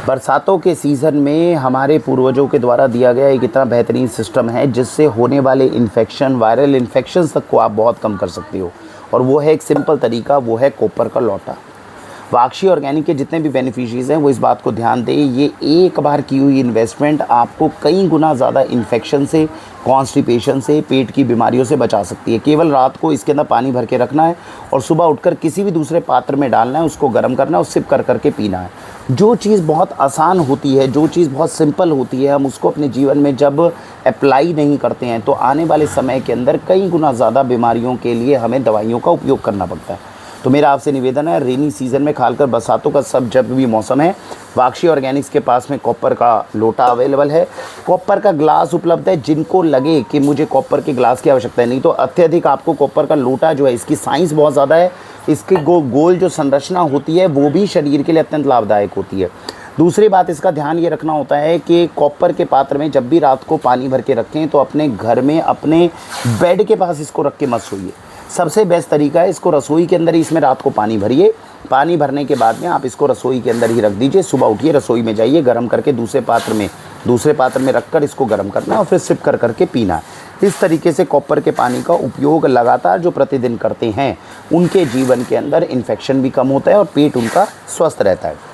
बरसातों के सीज़न में हमारे पूर्वजों के द्वारा दिया गया एक इतना बेहतरीन सिस्टम है जिससे होने वाले इन्फेक्शन, वायरल इन्फेक्शंस तक को आप बहुत कम कर सकते हो। और वो है एक सिंपल तरीका, वो है कॉपर का लोटा। वाक्षी ऑर्गेनिक के जितने भी बेनिफिशियरीज़ हैं वो इस बात को ध्यान दें, ये एक बार की हुई इन्वेस्टमेंट आपको कई गुना ज़्यादा इन्फेक्शन से, कॉन्स्टिपेशन से, पेट की बीमारियों से बचा सकती है। केवल रात को इसके अंदर पानी भर के रखना है और सुबह उठकर किसी भी दूसरे पात्र में डालना है, उसको गर्म करना है और सिप कर करके पीना है। जो चीज़ बहुत आसान होती है, जो चीज़ बहुत सिंपल होती है, हम उसको अपने जीवन में जब अप्लाई नहीं करते हैं तो आने वाले समय के अंदर कई गुना ज़्यादा बीमारियों के लिए हमें दवाइयों का उपयोग करना पड़ता है। तो मेरा आपसे निवेदन है, रेनी सीज़न में खासकर बरसातों का सब जब भी मौसम है, वाक्षी ऑर्गेनिक्स के पास में कॉपर का लोटा अवेलेबल है, कॉपर का ग्लास उपलब्ध है। जिनको लगे कि मुझे कॉपर के ग्लास की आवश्यकता है, नहीं तो अत्यधिक आपको कॉपर का लोटा जो है, इसकी साइंस बहुत ज़्यादा है, इसकी गोल जो संरचना होती है वो भी शरीर के लिए अत्यंत लाभदायक होती है। दूसरी बात, इसका ध्यान ये रखना होता है कि कॉपर के पात्र में जब भी रात को पानी भर के रखें तो अपने घर में अपने बेड के पास इसको रख के मत सोइए। सबसे बेस्ट तरीका है, इसको रसोई के अंदर ही इसमें रात को पानी भरिए। पानी भरने के बाद में आप इसको रसोई के अंदर ही रख दीजिए। सुबह उठिए, रसोई में जाइए, गर्म करके दूसरे पात्र में रखकर इसको गर्म करना और फिर सिप कर करके पीना। इस तरीके से कॉपर के पानी का उपयोग लगातार जो प्रतिदिन करते हैं उनके जीवन के अंदर इन्फेक्शन भी कम होता है और पेट उनका स्वस्थ रहता है।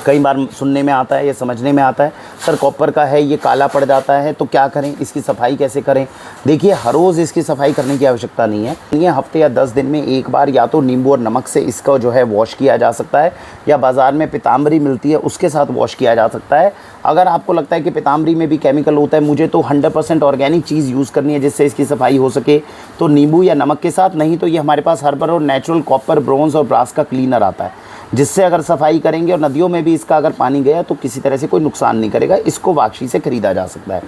कई बार सुनने में आता है या समझने में आता है, सर कॉपर का है, ये काला पड़ जाता है तो क्या करें, इसकी सफाई कैसे करें? देखिए, हर रोज़ इसकी सफाई करने की आवश्यकता नहीं है। ये हफ्ते या 10 दिन में एक बार या तो नींबू और नमक से इसका जो है वॉश किया जा सकता है, या बाज़ार में पीताम्बरी मिलती है उसके साथ वॉश किया जा सकता है। अगर आपको लगता है कि पीताम्बरी में भी केमिकल होता है, मुझे तो 100% ऑर्गेनिक चीज़ यूज़ करनी है जिससे इसकी सफाई हो सके, तो नींबू या नमक के साथ, नहीं तो ये हमारे पास हर्बल और नेचुरल कॉपर, ब्रोंज़ और ब्रास का क्लीनर आता है, जिससे अगर सफाई करेंगे और नदियों में भी इसका अगर पानी गया तो किसी तरह से कोई नुकसान नहीं करेगा। इसको वाक्षी से ख़रीदा जा सकता है।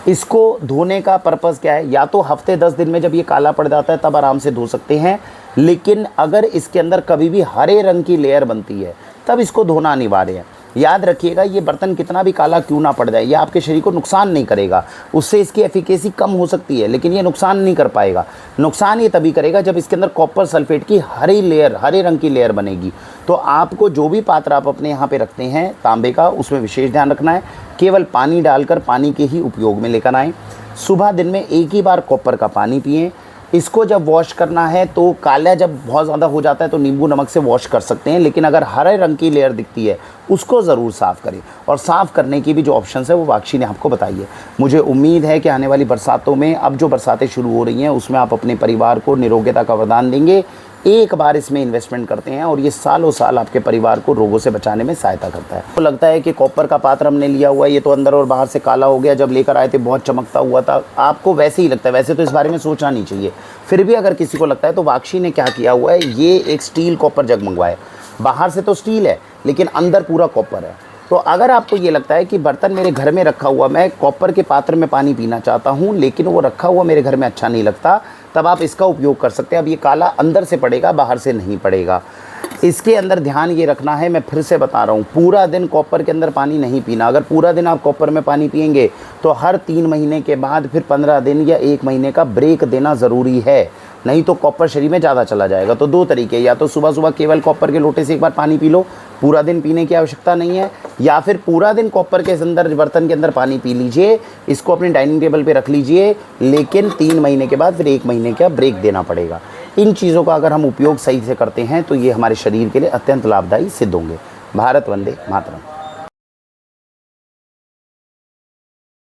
इसको धोने का पर्पज़ क्या है? या तो हफ्ते 10 दिन में जब ये काला पड़ जाता है तब आराम से धो सकते हैं, लेकिन अगर इसके अंदर कभी भी हरे रंग की लेयर बनती है तब इसको धोना अनिवार्य है। याद रखिएगा, ये बर्तन कितना भी काला क्यों ना पड़ जाए, ये आपके शरीर को नुकसान नहीं करेगा। उससे इसकी एफिकेसी कम हो सकती है, लेकिन ये नुकसान नहीं कर पाएगा। नुकसान ये तभी करेगा जब इसके अंदर कॉपर सल्फेट की हरे रंग की लेयर बनेगी। तो आपको जो भी पात्र आप अपने यहाँ पे रखते हैं तांबे का, उसमें विशेष ध्यान रखना है, केवल पानी डालकर पानी के ही उपयोग में लेकर आएँ। सुबह दिन में एक ही बार कॉपर का पानी पिएँ। इसको जब वॉश करना है तो काला जब बहुत ज़्यादा हो जाता है तो नींबू नमक से वॉश कर सकते हैं, लेकिन अगर हरे रंग की लेयर दिखती है उसको ज़रूर साफ़ करें। और साफ़ करने की भी जो ऑप्शंस है वो वाक्षी ने आपको बताई है। मुझे उम्मीद है कि आने वाली बरसातों में, अब जो बरसातें शुरू हो रही हैं, उसमें आप अपने परिवार को निरोग्यता का वरदान देंगे। एक बार इसमें इन्वेस्टमेंट करते हैं और ये सालों साल आपके परिवार को रोगों से बचाने में सहायता करता है। तो लगता है कि कॉपर का पात्र हमने लिया हुआ है, ये तो अंदर और बाहर से काला हो गया, जब लेकर आए थे बहुत चमकता हुआ था, आपको वैसे ही लगता है। वैसे तो इस बारे में सोचना नहीं चाहिए, फिर भी अगर किसी को लगता है तो वाक्षी ने क्या किया हुआ है, ये एक स्टील कॉपर जग मंगवाया। बाहर से तो स्टील है लेकिन अंदर पूरा कॉपर है। तो अगर आपको ये लगता है कि बर्तन मेरे घर में रखा हुआ, मैं कॉपर के पात्र में पानी पीना चाहता हूँ लेकिन वो रखा हुआ मेरे घर में अच्छा नहीं लगता, तब आप इसका उपयोग कर सकते हैं। अब ये काला अंदर से पड़ेगा, बाहर से नहीं पड़ेगा। इसके अंदर ध्यान ये रखना है, मैं फिर से बता रहा हूँ, पूरा दिन कॉपर के अंदर पानी नहीं पीना। अगर पूरा दिन आप कॉपर में पानी पिएंगे तो हर 3 महीने के बाद फिर 15 दिन या 1 महीने का ब्रेक देना ज़रूरी है, नहीं तो कॉपर शरीर में ज़्यादा चला जाएगा। तो 2 तरीके, या तो सुबह सुबह केवल कॉपर के लोटे से एक बार पानी पी लो, पूरा दिन पीने की आवश्यकता नहीं है, या फिर पूरा दिन कॉपर के अंदर बर्तन के अंदर पानी पी लीजिए, इसको अपने डाइनिंग टेबल पे रख लीजिए, लेकिन 3 महीने के बाद फिर 1 महीने का ब्रेक देना पड़ेगा। इन चीज़ों का अगर हम उपयोग सही से करते हैं तो ये हमारे शरीर के लिए अत्यंत लाभदायी सिद्ध होंगे। भारत वंदे मातरम।